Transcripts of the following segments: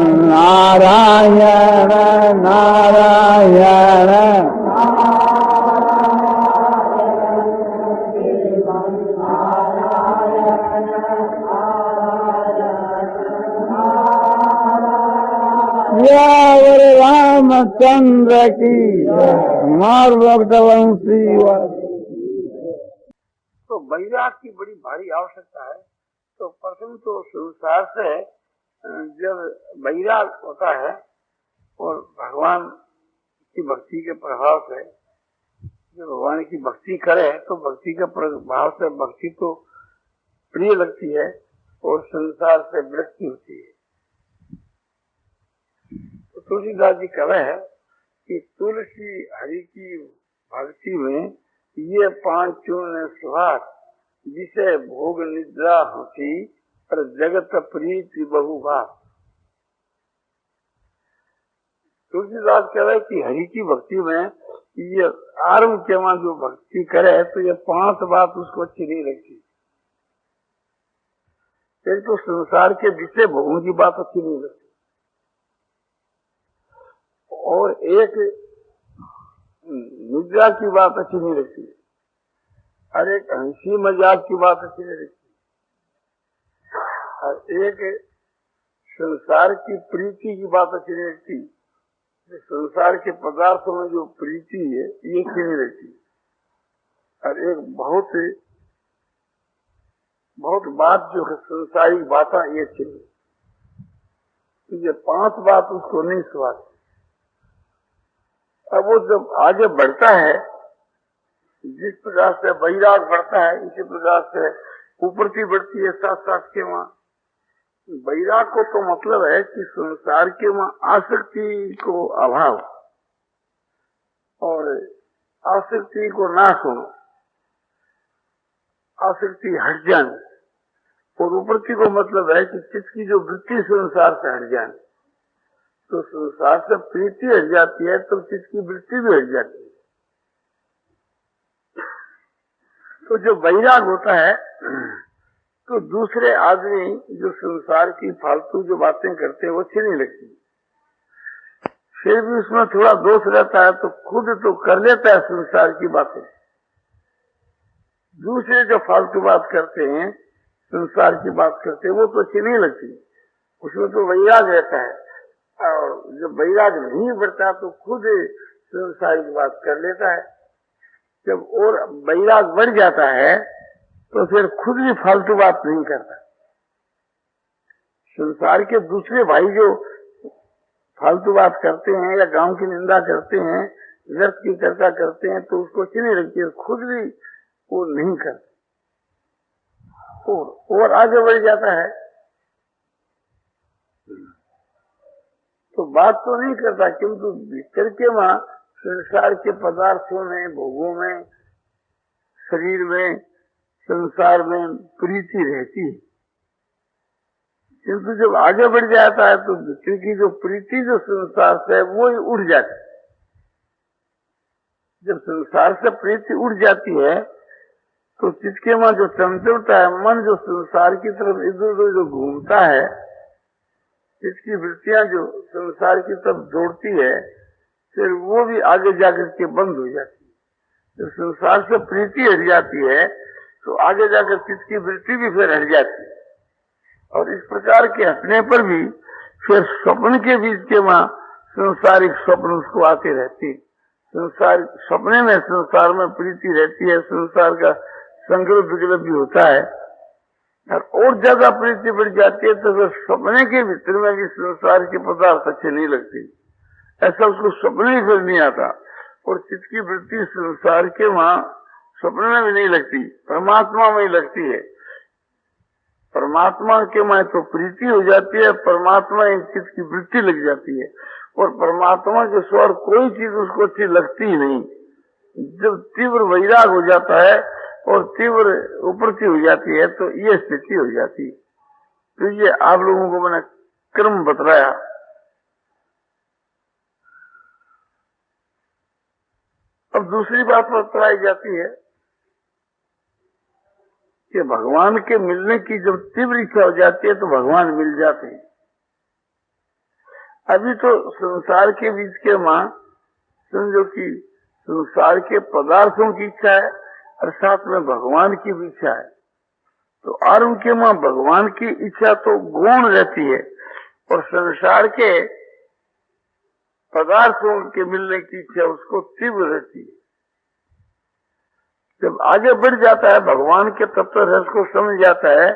नारायण नारायण रामचंद्र की मार भक्तवंशी। तो वैराग की बड़ी भारी आवश्यकता है। तो प्रथम तो संसार से जब वैराग होता है और भगवान की भक्ति के प्रभाव से जब भगवान की भक्ति करे तो भक्ति के प्रभाव से भक्ति तो प्रिय लगती है और संसार से विरक्ति होती है। तो तुलसीदास जी कह रहे हैं कि तुलसी हरि की भक्ति में ये पांच चूर्ण सुहाग जिसे भोग निद्रा होती पर जगत प्रीति बहुभाग। तुलसीदास कह रहे कि हरि की भक्ति में ये आरंभ के वहां जो भक्ति करे तो ये पांच बात उसको अच्छी नहीं लगती। एक तो संसार के विषय भोगों की बात अच्छी नहीं लगती और एक निद्रा की बात अच्छी नहीं लगती और एक हंसी मजाक की बात अच्छी नहीं लगती और एक संसार की प्रीति की बात अच्छी नहीं लगती। संसार के पदार्थों में जो प्रीति है ये अच्छी नहीं लगती और एक बहुत बात जो है संसारिक बातें ये अच्छी नहीं। तो ये पांच बात उसको नहीं स्वाद। अब वो जब आगे बढ़ता है जिस प्रकार से वैराग बढ़ता है इसी प्रकार से ऊपरती बढ़ती है साथ साथ के वहां वैराग को तो मतलब है कि संसार के वहां आसक्ति को अभाव और आसक्ति को नाश होना, आसक्ति हट जाना और ऊपरती को मतलब है कि जिसकी जो वृत्ति संसार से हट जाए। तो संसार से प्रीति हट जाती है तो जिसकी वृत्ति भी हट जाती है। तो जो वैराग होता है तो दूसरे आदमी जो संसार की फालतू जो बातें करते हैं वो अच्छी नहीं लगती। फिर भी उसमें थोड़ा दोष रहता है तो खुद तो कर लेता है संसार की बातें। दूसरे जो फालतू बात करते हैं संसार की बात करते हैं वो तो अच्छी नहीं लगती। उसमें तो वैराग रहता है और जब वैराग नहीं बढ़ता तो खुद संसार की बात कर लेता है। जब और वैराग बढ़ जाता है तो फिर खुद भी फालतू बात नहीं करता। संसार के दूसरे भाई जो फालतू बात करते हैं या गांव की निंदा करते हैं व्यर्थ की चर्चा करते हैं तो उसको अच्छी नहीं लगती है। खुद भी वो नहीं करता और आगे बढ़ जाता है तो बात तो नहीं करता किंतु भीतर के वहां संसार के पदार्थों में भोगों में शरीर में संसार में प्रीति रहती है। किंतु जब आगे बढ़ जाता है तो भीतर की जो प्रीति जो संसार से है वो ही उड़ जाती है। जब संसार से प्रीति उड़ जाती है तो जिसके वहां जो चंचलता है मन जो संसार की तरफ इधर उधर जो घूमता है जिसकी वृत्तियां जो संसार की तरफ दौड़ती है फिर वो भी आगे जाकर के बंद हो जाती है। जब संसार से प्रीति हट जाती है तो आगे जाकर किसकी वृत्ति भी फिर हट जाती है और इस प्रकार के हटने पर भी फिर स्वप्न के बीच के वहां संसारिक स्वप्न उसको आते रहती। संसार सपने में संसार में प्रीति रहती है संसार का संकल्प विकल्प भी होता है और ज्यादा प्रीति बढ़ जाती है तो फिर सपने के भीतर में भी संसार के पदार्थ अच्छे नहीं लगते। ऐसा उसको सपने ही फिर नहीं आता और जिसकी वृत्ति संसार के वहां सपने में भी नहीं लगती परमात्मा में ही लगती है। परमात्मा के वहां तो प्रीति हो जाती है परमात्मा एक चीज की वृत्ति लग जाती है और परमात्मा के स्वर कोई चीज उसको अच्छी लगती ही नहीं। जब तीव्र वैराग हो जाता है और तीव्र उपरती हो जाती है तो ये स्थिति हो जाती है। तो ये आप लोगों को मैंने क्रम बतलाया। अब दूसरी बात बतलाई जाती है कि भगवान के मिलने की जब तीव्र इच्छा हो जाती है तो भगवान मिल जाते हैं। अभी तो संसार के बीच के माँ समझो कि संसार के पदार्थों की इच्छा है और साथ में भगवान की भी इच्छा है। तो आरंभ के माँ भगवान की इच्छा तो गौण रहती है और संसार के पदार्थों के मिलने की इच्छा उसको तीव्र रहती है। जब आगे बढ़ जाता है, भगवान के तत्व रस को समझ जाता है,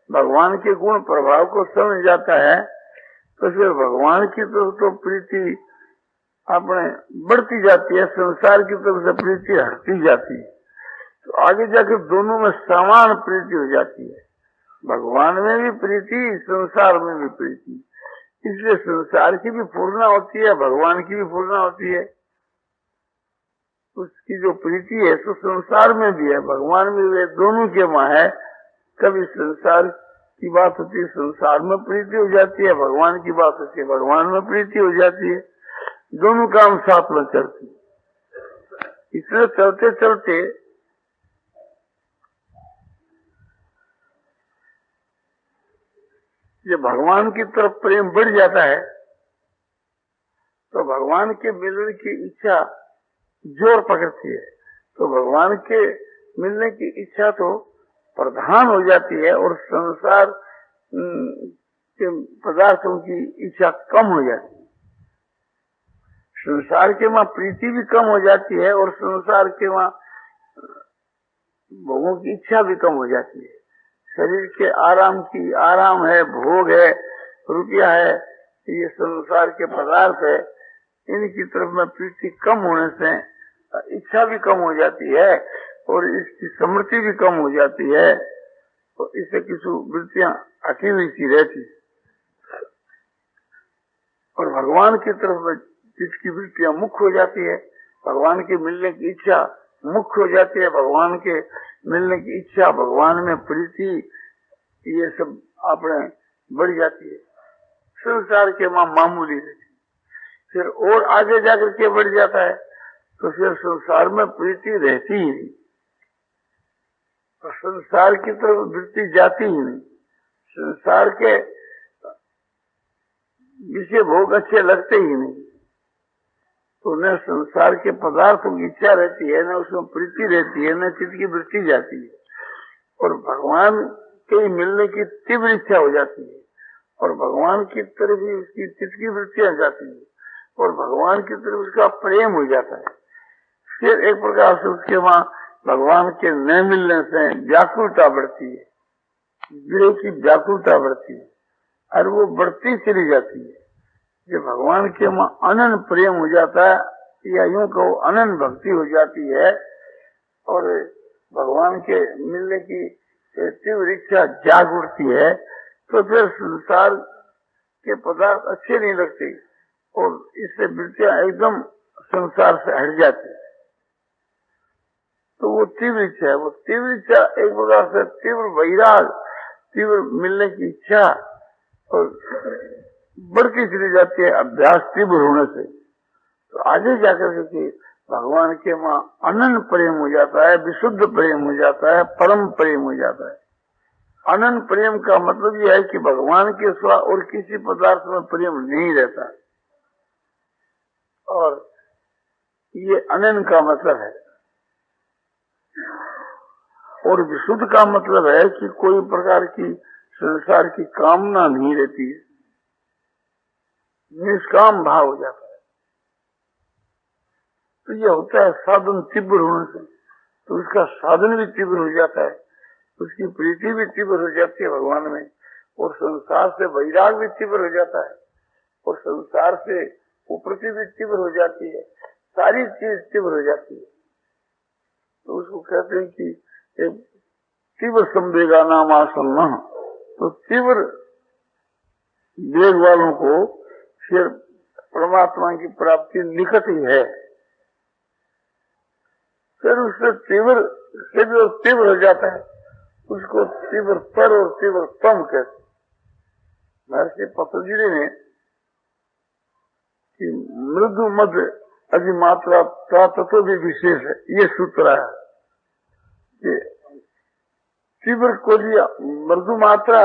भगवान के गुण प्रभाव को समझ जाता है, तो फिर भगवान की तरफ तो प्रीति अपने बढ़ती जाती है, संसार की तरफ से प्रीति हटती जाती है। तो आगे जाकर दोनों में समान प्रीति हो जाती है, भगवान में भी प्रीति, संसार में भी प्रीति। इसलिए संसार की भी पूर्णा होती है, भगवान की भी पूर्णा होती है। उसकी जो प्रीति है तो संसार में भी है, भगवान में भी है, दोनों के माँ है। कभी संसार की बात होती है, संसार में प्रीति हो जाती है, भगवान की बात होती है, भगवान में प्रीति हो जाती है। दोनों काम साथ में चलती है। इसलिए चलते चलते जब भगवान की तरफ प्रेम बढ़ जाता है तो भगवान के मिलने की इच्छा जोर पकड़ती है। तो भगवान के मिलने की इच्छा तो प्रधान हो जाती है और संसार के पदार्थों की इच्छा कम हो जाती है। संसार के वहां प्रीति भी कम हो जाती है और संसार के वहां भोगों की इच्छा भी कम हो जाती है। शरीर के आराम है, भोग है, रुपया है, ये संसार के पदार्थ है, इनकी तरफ में प्रीति कम होने से इच्छा भी कम हो जाती है और इसकी समृद्धि भी कम हो जाती है। तो इससे किसी वृत्तियां हटी हुई सी रहती और भगवान की तरफ जिसकी वृत्तियां मुख्य हो जाती है, भगवान के मिलने की इच्छा मुख्य हो जाती है, भगवान के मिलने की इच्छा, भगवान में प्रीति, ये सब अपने बढ़ जाती है। संसार के मामूली रहती, फिर और आगे जाकर के बढ़ जाता है तो फिर संसार में प्रीति रहती ही नहीं और संसार की तरफ वृत्ति जाती ही नहीं। संसार के विषय भोग अच्छे लगते ही नहीं, तो न संसार के पदार्थों की इच्छा रहती है, न उसमें प्रीति रहती है, न चित्त की वृत्ति जाती है और भगवान के मिलने की तीव्र इच्छा हो जाती है और भगवान की तरफ ही उसकी चित्त की वृत्तियां जाती है और भगवान की तरफ उसका प्रेम हो जाता है। फिर एक प्रकार से उसके वहां भगवान के न मिलने से व्याकुलता बढ़ती है, विरह की व्याकुलता बढ़ती है और वो बढ़ती चली जाती है। जब भगवान के वहां अनन्य प्रेम हो जाता है या यूं कहो अनन्य भक्ति हो जाती है और भगवान के मिलने की तीव्र इच्छा जाग उठती है, तो फिर संसार के पदार्थ अच्छे नहीं लगते और इससे वृत्तियां एकदम संसार से हट जाती है। तो वो तीव्र इच्छा है, वो तीव्र इच्छा एक प्रकार से तीव्र वैराग, तीव्र मिलने की इच्छा और बढ़ती चली जाती है अभ्यास तीव्र होने से। तो आगे जाकर के भगवान के वहां अनन्य प्रेम हो जाता है, विशुद्ध प्रेम हो जाता है, परम प्रेम हो जाता है। अनन्य प्रेम का मतलब यह है कि भगवान के सिवा और किसी पदार्थ में प्रेम नहीं रहता और ये अनन्य का मतलब है। और विशुद्ध का मतलब है कि कोई प्रकार की संसार की कामना नहीं रहती है, निष्काम भाव हो जाता है। तो यह होता है साधन तीव्र होने से, तो उसका साधन भी तीव्र हो जाता है, उसकी प्रीति भी तीव्र हो जाती है भगवान में और संसार से वैराग भी तीव्र हो जाता है और संसार से उपरति भी तीव्र हो जाती है, सारी चीज तीव्र हो जाती है। तो उसको कहते हैं कि एक तीव्र संवेगा नाम आसन्न। तो तीव्र वेग वालों को फिर परमात्मा की प्राप्ति निकट ही है। फिर उससे तीव्र हो जाता है, उसको तीव्र तर और तीव्र तम कहते। महर्षि पतंजलि ने कि मृदु मध्य अधिमात्रा तत्व भी विशेष है, ये सूत्र है कि तीव्र को लिया मृदु मात्रा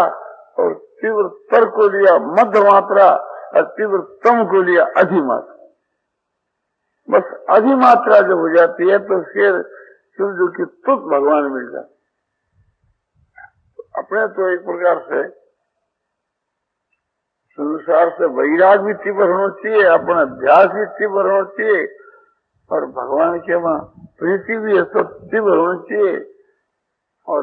और तीव्र तर को लिया मध्य मात्रा और तीव्रतम को लिया अधिमात्रा। बस अधिमात्रा जब हो जाती है तो फिर समझो कि तुत भगवान मिल जाता। अपने तो एक प्रकार से संसार से वैराग भी तीव्र होना चाहिए, अपना अभ्यास भी तीव्र होना चाहिए, और भगवान के वहां प्रीति भी है तो तीव्र होना चाहिए। और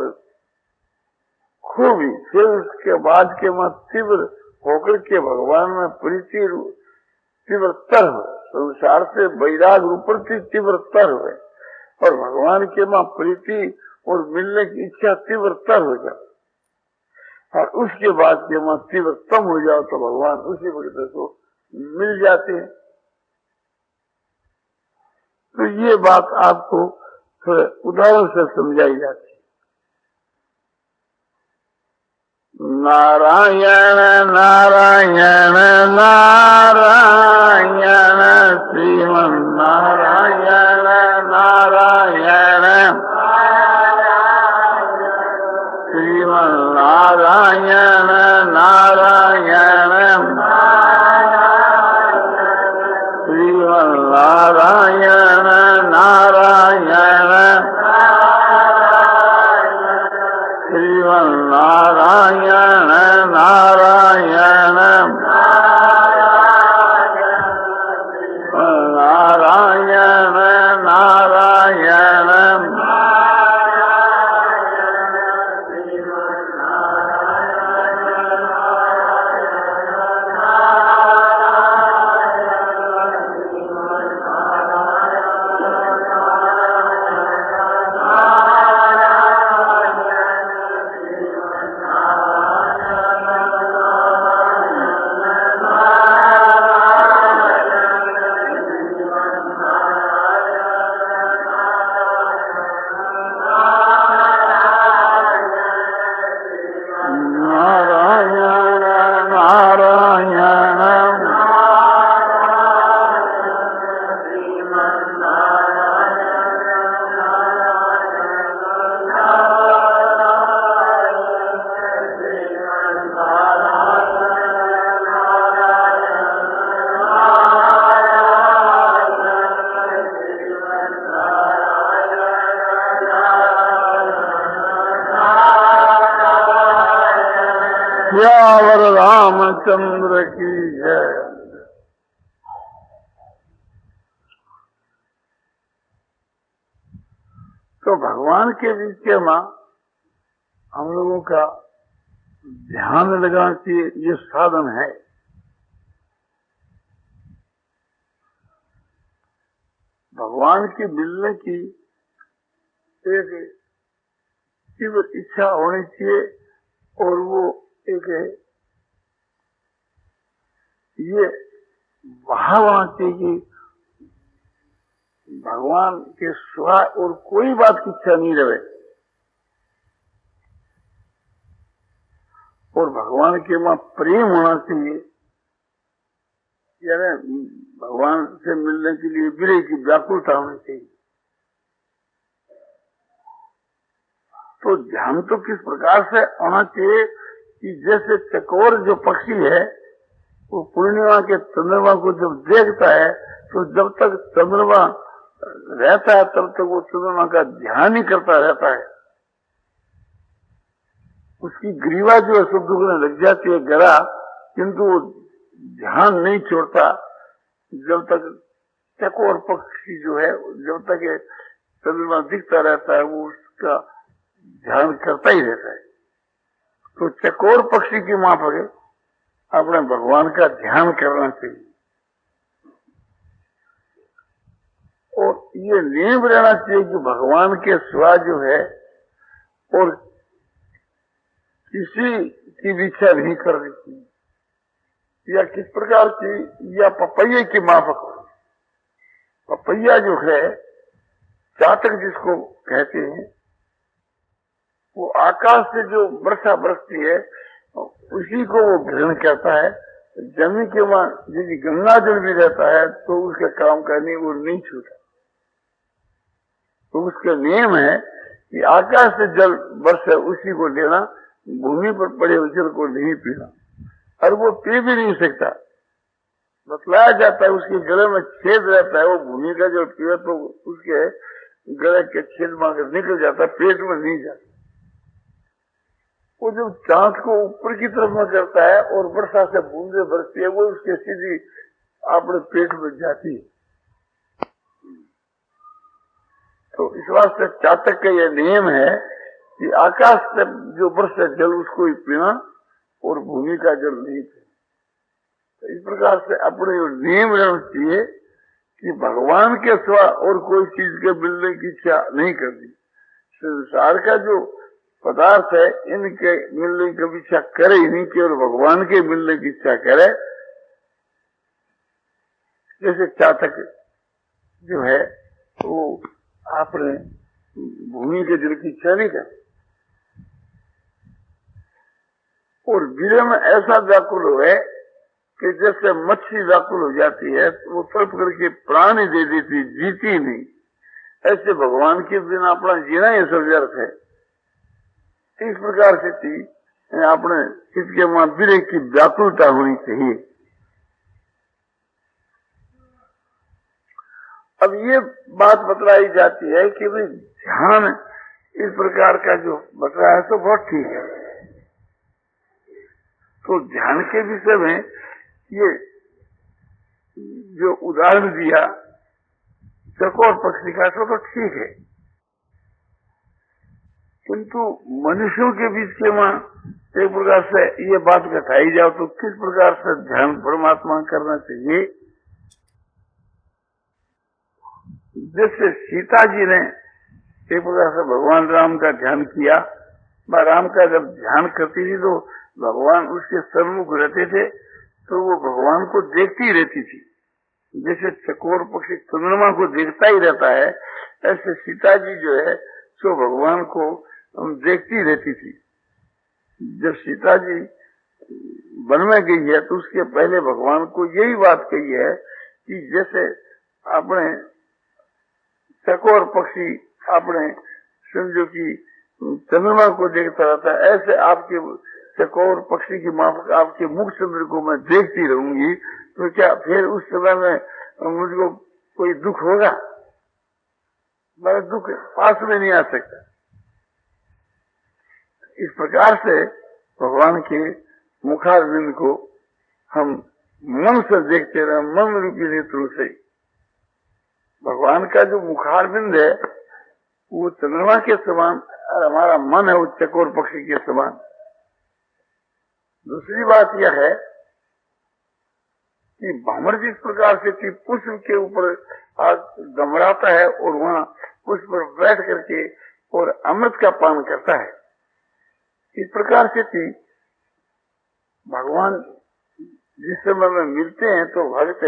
खूब ही फिर उसके बाद के वहां तीव्र होकर के भगवान में प्रीति तीव्रतर हो, संसार से वैराग ऊपर की तीव्रतर हो, और भगवान के वहां प्रीति और मिलने की इच्छा तीव्रतर हो जाए, और उसके बाद के वहां तीव्रतम हो जाओ तो भगवान उसी वक्त को मिल जाते हैं। तो ये बात आपको थोड़े उदाहरण से समझाई जाती है। नारायण नारायण नारायण श्रीमन नारायण नारायण श्रीमन नारायण नारायण श्रीमन नारायण नारायण श्रीमन नारायण नारायण नारायण नारायण श्यावर रामचंद्र की जय। तो भगवान के विषय में हम लोगों का ध्यान लगाना चाहिए, ये साधन है। भगवान की मिलने की एक तीव्र इच्छा होनी चाहिए, और वो एक ये भाव आना चाहिए कि भगवान के सिवा और कोई बात की इच्छा नहीं रहे, और भगवान के वहां प्रेम होना चाहिए, यानी भगवान से मिलने के लिए विरह की व्याकुलता होनी चाहिए। तो ध्यान तो किस प्रकार से होना चाहिए कि जैसे चकोर जो पक्षी है वो पूर्णिमा के चंद्रमा को जब देखता है तो जब तक चंद्रमा रहता है तब तक वो चंद्रमा का ध्यान ही करता रहता है। उसकी ग्रीवा जो है सुख दुखने लग जाती है गरा, किंतु वो ध्यान नहीं छोड़ता जब तक चकोर पक्षी जो है, जब तक चंद्रमा दिखता रहता है वो उसका ध्यान करता ही रहता है। तो चकोर पक्षी की माफक अपने भगवान का ध्यान करना चाहिए, और ये नियम रहना चाहिए कि भगवान के सिवा जो है और किसी की भी इच्छा नहीं करनी चाहिए, या किस प्रकार की, या पपैये की माफक हो। पपैया जो है चातक जिसको कहते हैं, वो आकाश से जो वर्षा बरसती है उसी को वो ग्रहण करता है। जमीन के वहां यदि गंगा जल भी रहता है तो उसके काम करने वो नहीं छूटा। तो उसका नियम है कि आकाश से जल बरसे उसी को लेना, भूमि पर पड़े हुए जल को नहीं पीना, और वो पी भी नहीं सकता बतलाया जाता है, उसके गले में छेद रहता है, वो भूमि का जो पेड़ तो उसके गले के छेद मांगर निकल जाता है, पेट में नहीं जाता। वो जब चांद को ऊपर की तरफ में करता है और वर्षा से बूंदे बरसती है, वो उसके सीधी अपने पेट में जाती है। तो इस वास्ते चातक का यह नियम है कि आकाश से जो बरसे जल उसको ही पीना और भूमि का जल नहीं पीना। तो इस प्रकार से अपने नियम रहना चाहिए कि भगवान के सिवा और कोई चीज के मिलने की इच्छा नहीं करनी। संसार का जो पदार्थ है इनके मिलने की कभी इच्छा करे ही नहीं, केवल भगवान के मिलने की इच्छा करे। जैसे चातक जो है वो आपने भूमि के जल की इच्छा नहीं कर, और वीर में ऐसा व्याकुल है कि जैसे मच्छी व्याकुल हो जाती है तो वो तड़प करके प्राण ही दे देती, जीती नहीं। ऐसे भगवान के बिना अपना जीना ही सब व्यर्थ है। इस प्रकार से थी अपने चित्त के मां वीर की व्याकुलता होनी चाहिए। अब ये बात बतलाई जाती है कि भाई ध्यान इस प्रकार का जो बतलाया है तो बहुत ठीक है। तो ध्यान के विषय में ये जो उदाहरण दिया चकोर पक्षी का तो ठीक है, किंतु मनुष्यों के बीच के वहां एक प्रकार से ये बात बताई जाओ तो किस प्रकार से ध्यान परमात्मा करना चाहिए। जैसे सीता जी ने एक प्रकार से भगवान राम का ध्यान किया, राम का जब ध्यान करती थी तो भगवान उसके सन्मुख रहते थे तो वो भगवान को देखती रहती थी। जैसे चकोर पक्षी चंद्रमा को देखता ही रहता है, ऐसे सीता जी जो है सो भगवान को देखती रहती थी। जब सीता जी वन में गई है तो उसके पहले भगवान को यही बात कही है कि जैसे आपने चकोर पक्षी आपने समझो कि चंद्रमा को देखता रहता है, ऐसे आपके चकोर पक्षी की माफक आपके मुख चंद्र को मैं देखती रहूंगी, तो क्या फिर उस समय में मुझको कोई दुख होगा? मेरा दुख पास में नहीं आ सकता। इस प्रकार से भगवान के मुखारविंद को हम मन से देखते रहे, मन रूपी नेत्रों से। भगवान का जो मुखारविंद है वो चंद्रमा के समान और हमारा मन है वो चकोर पक्षी के समान। दूसरी बात यह है कि भंवर जिस प्रकार से पुष्प के ऊपर गमराता है और वहाँ पुष्प पर बैठ करके और अमृत का पान करता है, इस प्रकार से भगवान जिस समय में मिलते हैं तो भक्त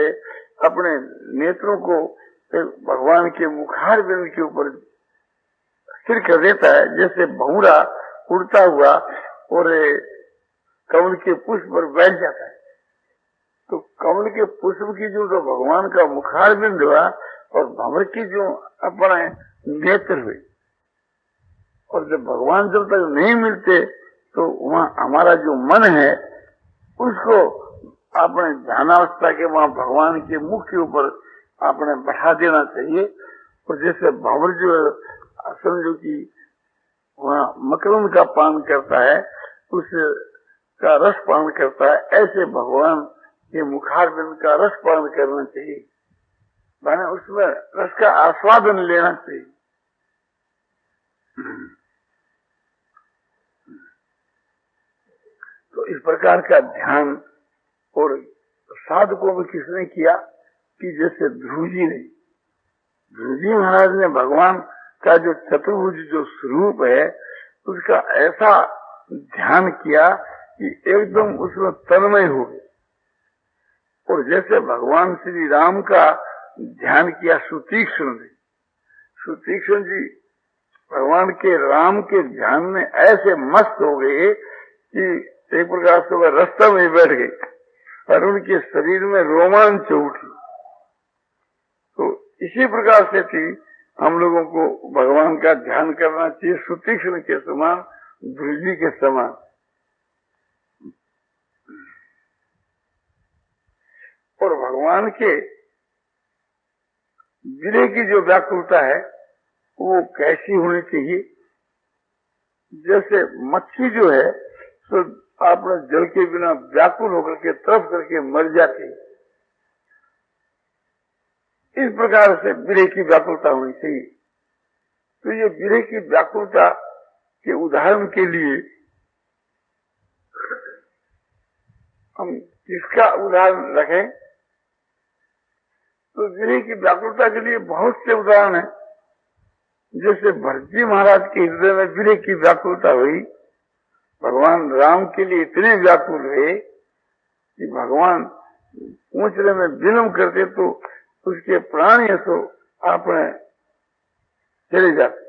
अपने नेत्रों को भगवान के मुखार बिंद के ऊपर स्थिर कर देता है। जैसे भंवरा उड़ता हुआ और कमल के पुष्प पर बैठ जाता है, तो कमल के पुष्प की जो तो भगवान का मुखार बिंद हुआ और भंवर की जो अपने नेत्र हुए, और जब भगवान जब तक नहीं मिलते तो वहाँ हमारा जो मन है उसको अपने ध्यानावस्था के वहाँ भगवान के मुख के ऊपर आपने बढ़ा देना चाहिए। और जैसे भंवर जो समझो कि वहाँ मकरंद का पान करता है, उसका रस पान करता है, ऐसे भगवान के मुखारबिंद का रस पान करना चाहिए, माने उसमें रस का आस्वादन लेना चाहिए। तो इस प्रकार का ध्यान और साधकों में किसने किया कि जैसे ध्रुव जी महाराज ने भगवान का जो चतुर्भुज जो स्वरूप है उसका ऐसा ध्यान किया कि एकदम उसमें तन्मय हो गए। और जैसे भगवान श्री राम का ध्यान किया सुतीक्ष्ण जी भगवान के राम के ध्यान में ऐसे मस्त हो गए कि एक प्रकार से वह रास्ता में बैठ गए और उनके शरीर में रोमांच उठी। तो इसी प्रकार से हम लोगों को भगवान का ध्यान करना चाहिए सुतीक्ष्ण के समान, ध्रुव के समान। और भगवान के विरह की जो व्याकुलता है वो कैसी होनी चाहिए? जैसे मच्छी जो है तो आपने जल के बिना व्याकुल होकर के तरफ करके मर जाती है, इस प्रकार से विरह की व्याकुलता होनी चाहिए। तो ये विरह की व्याकुलता के उदाहरण के लिए हम किसका उदाहरण रखें? तो विरह की व्याकुलता के लिए बहुत से उदाहरण हैं। जैसे भरतजी महाराज के हृदय में विरह की व्याकुलता हुई, भगवान राम के लिए इतने व्याकुल हुए कि भगवान पूछने में विलम्ब करते तो उसके प्राण तो आपने चले जाते।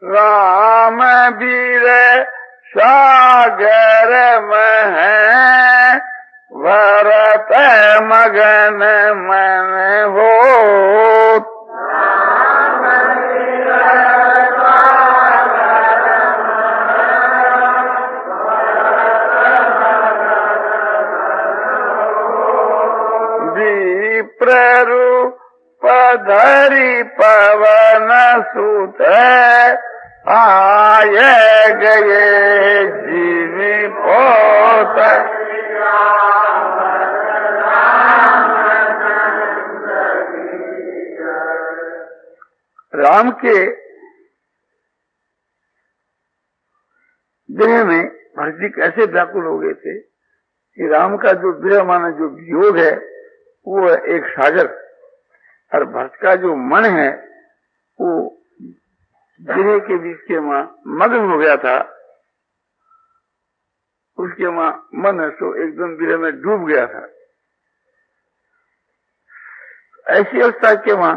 राम वीर सागर में है, भरत मगन मन हो। प्ररूप धरि पवन सुत आए गए जीवी पोत। राम के विरह में भरत जी कैसे व्याकुल हो गए थे कि राम का जो विरह माना जो वियोग है वो है एक सागर, और भरत का जो मन है वो विरह के बीच के मां मग्न हो गया था। उसके मां मन है तो एकदम विरह में डूब गया था। ऐसी अवस्था के मां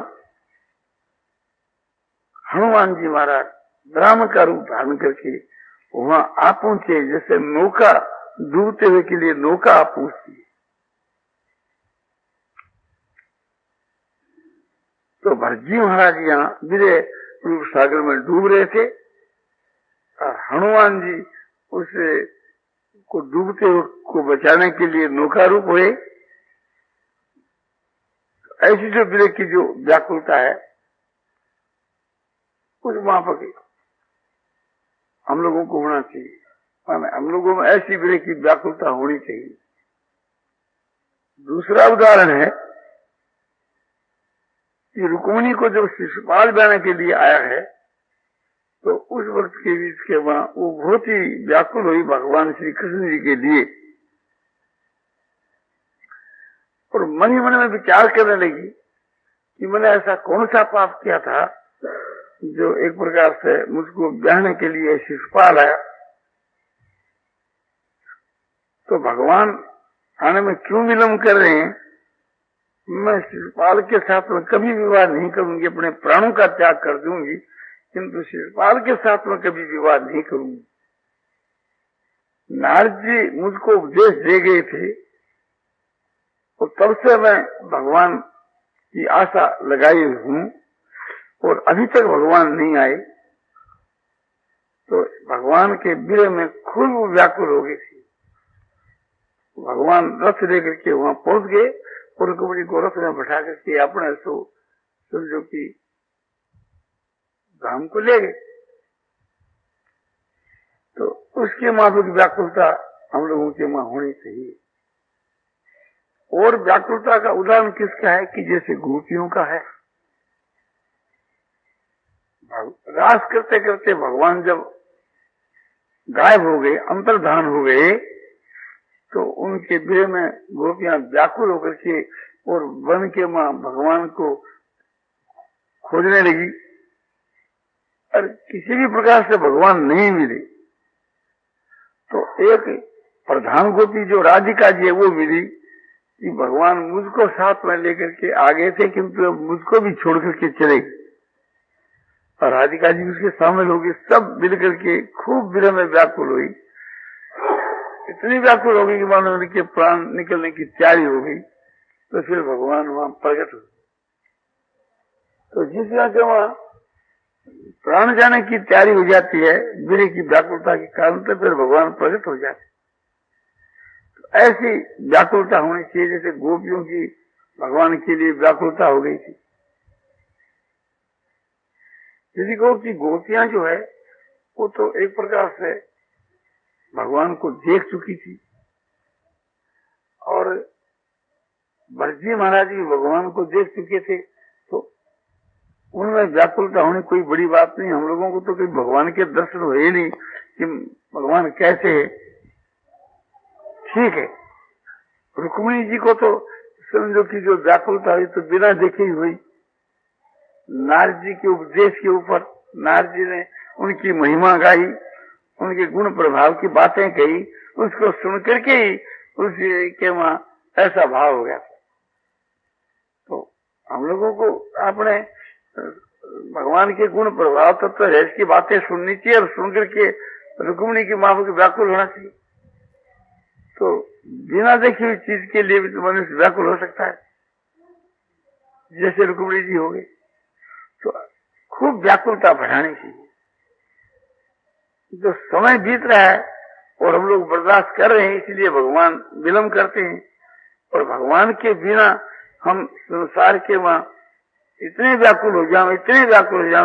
हनुमान जी महाराज ब्राह्मण का रूप धारण करके वहां आ पहुंचे, जैसे नौका डूबते हुए के लिए नौका आ पहुंचती। तो भरतजी महाराज यहाँ विरह रूप सागर में डूब रहे थे और हनुमान जी उसे को डूबते हुए को बचाने के लिए नौका रूप हुए। ऐसी जो विरह की जो व्याकुलता है उस माफक हम लोगों को होना चाहिए, माने हम लोगों में ऐसी विरह की व्याकुलता होनी चाहिए। दूसरा उदाहरण है कि रुक्मिणी को जब शिशुपाल बनाने के लिए आया है तो उस वक्त के बीच के वहां वो बहुत ही व्याकुल हुई भगवान श्री कृष्ण जी के लिए, और मन ही मन में विचार करने लगी कि मैंने ऐसा कौन सा पाप किया था जो एक प्रकार से मुझको ब्याहने के लिए शिशुपाल आया। तो भगवान आने में क्यों विलम्ब कर रहे हैं? मैं शिशुपाल के साथ में कभी विवाह नहीं करूंगी, अपने प्राणों का त्याग कर दूंगी, किंतु शिशुपाल के साथ में कभी विवाह नहीं करूंगी। नारद जी मुझको उपदेश दे गए थे और तब से मैं भगवान की आशा लगाई हूं और अभी तक भगवान नहीं आए। तो भगवान के विरह में खूब व्याकुल हो गई थी। भगवान रथ लेकर के वहां पहुंच गए और रुक्मिणी को रथ में बैठा करके अपने सो समझो कि धाम को ले गए। तो उसके माफिक व्याकुलता हम लोगों के वहां होनी चाहिए। और व्याकुलता का उदाहरण किसका है कि जैसे गोपियों का है। रास करते करते भगवान जब गायब हो गए, अंतर्धान हो गए, तो उनके विरह में गोपियां व्याकुल होकर के और वन के मां भगवान को खोजने लगी और किसी भी प्रकार से भगवान नहीं मिले। तो एक प्रधान गोपी जो राधिका जी है वो मिली कि भगवान मुझको साथ में लेकर के आ गए थे, किंतु मुझको भी छोड़ करके चले गए। और राधिका जी उसके शामिल हो गई, सब मिलकर के खूब विरह में व्याकुल हुई। इतनी व्याकुल हो गई कि मानो उनके प्राण निकलने की तैयारी हो गई। तो फिर भगवान वहां प्रकट हुए। तो जिस तरह से वहां प्राण जाने की तैयारी हो जाती है विरह की व्याकुलता के कारण, तो फिर भगवान प्रकट हो जाते। तो ऐसी व्याकुलता होनी चाहिए जैसे गोपियों की भगवान के लिए व्याकुलता हो गई थी। यदि कि गोपियां जो है वो तो एक प्रकार से भगवान को देख चुकी थी, और भरतजी महाराज भी भगवान को देख चुके थे, तो उनमें व्याकुलता होनी कोई बड़ी बात नहीं। हम लोगों को तो कोई भगवान के दर्शन हुए नहीं कि भगवान कैसे है। ठीक है, रुक्मिणी जी को तो समझो कि जो व्याकुलता हुई तो बिना देखे ही हुई। नारद जी के उपदेश के ऊपर नारद जी ने उनकी महिमा गाई, उनके गुण प्रभाव की बातें कही, उसको सुन करके ही उसके वहां ऐसा भाव हो गया। तो हम लोगों को अपने भगवान के गुण प्रभाव तत्व रहस्य की बातें सुननी चाहिए और सुन करके रुक्मिणी की मां को व्याकुल होना चाहिए। तो बिना देखी हुई चीज के लिए भी तो मनुष्य व्याकुल हो सकता है, जैसे रुक्मिणी जी हो गई। तो खूब व्याकुलता बढ़ानी चाहिए। जो समय बीत रहा है और हम लोग बर्दाश्त कर रहे हैं, इसलिए भगवान विलम्ब करते हैं। और भगवान के बिना हम संसार के वहां इतने व्याकुल हो जाओ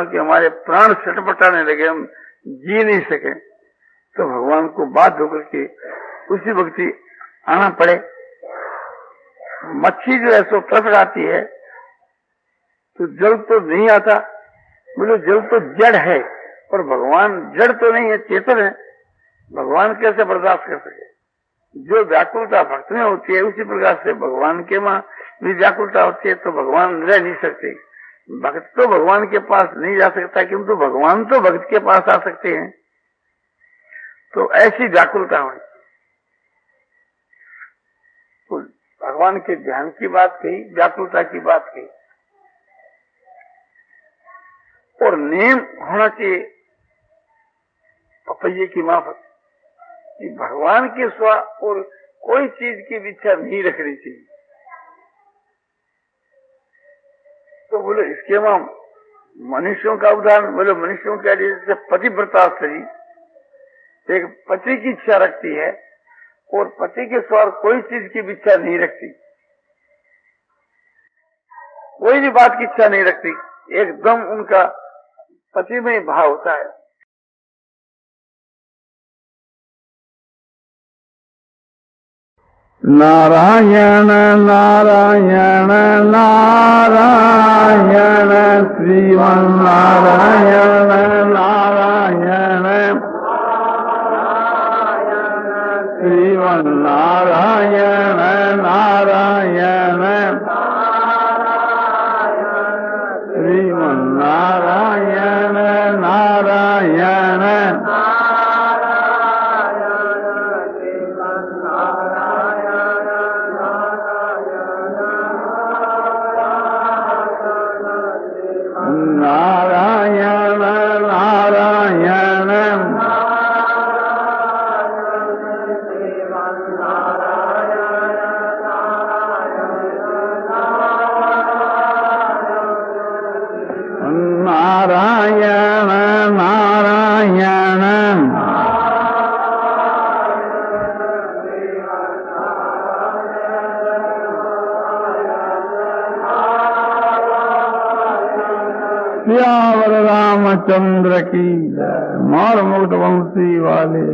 कि हमारे प्राण छटपटाने लगे, हम जी नहीं सके, तो भगवान को बाध्य होकर के उसी वक्त ही आना पड़े। मच्छी जो है सो तड़पड़ाती है तो जल तो नहीं आता, बोलो जल तो जड़ है, पर भगवान जड़ तो नहीं है, चेतन है। भगवान कैसे बर्दाश्त कर सके? जो व्याकुलता भक्त में होती है उसी प्रकार से भगवान के वहां भी व्याकुलता होती है, तो भगवान रह नहीं सकते। भक्त तो भगवान के पास नहीं जा सकता, किंतु भगवान तो भक्त के पास आ सकते हैं। तो ऐसी व्याकुलता होनी। तो भगवान के ध्यान की बात कही, व्याकुलता की बात कही, और नेम होना चाहिए पपैये की माफक कि भगवान के स्वा और कोई चीज की इच्छा नहीं रखनी चाहिए। तो बोले इसके वहां मनुष्यों का उदाहरण, बोले मनुष्यों के लिए जैसे पतिव्रता स्त्री एक पति की इच्छा रखती है और पति के स्वर कोई चीज की इच्छा नहीं रखती, कोई भी बात की इच्छा नहीं रखती, एकदम उनका पति में भाव होता है। नारायण नारायण नारायण श्रीमन नारायण नारायण श्रीमन नारायण नारायण श्रीमन नारायण नारायण नारायण नारायण नारायण नारायण सियावर रामचंद्र की जय। मार मुकुट वंशी वाले